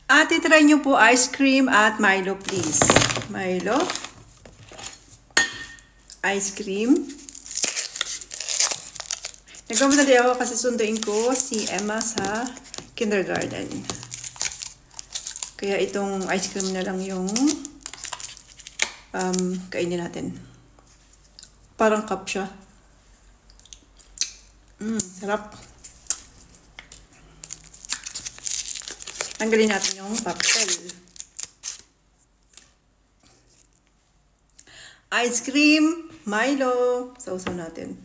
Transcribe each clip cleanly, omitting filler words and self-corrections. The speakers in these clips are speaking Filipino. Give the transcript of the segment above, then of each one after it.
At itry nyo po ice cream at Milo, please. Milo. Ice cream. Nagmamadali ako kasi sunduin ko si Emma sa kindergarten. Kaya itong ice cream na lang yung kainin natin. Parang cup siya. Sarap. Tanggalin natin yung papel. Ice cream, Milo. Sausaw natin.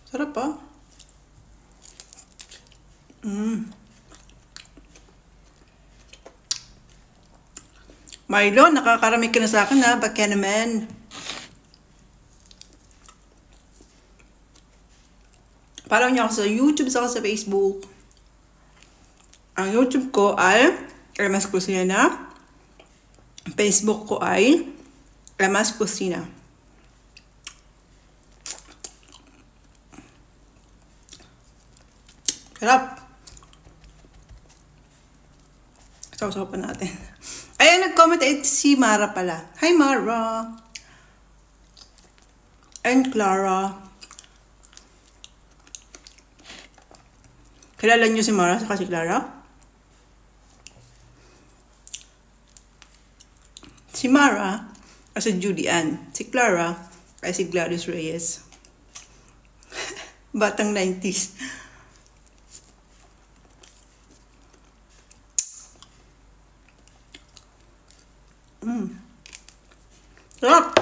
Sarap pa. Milo, nakakarami ka na sa akin ha. Bakit naman? Follow niyo ako sa YouTube, saka sa Facebook. Ang YouTube ko ay Emma's Kusina. Facebook ko ay Emma's Kusina. Sarap. Sausaw pa natin. Ayan, nag-comment si Mara pala. Hi, Mara. And Clara. Kilala niyo si Mara saka si Clara? Si Mara ay si Judy Ann. Si Clara ay si Gladys Reyes. Batang 90s. Sarap!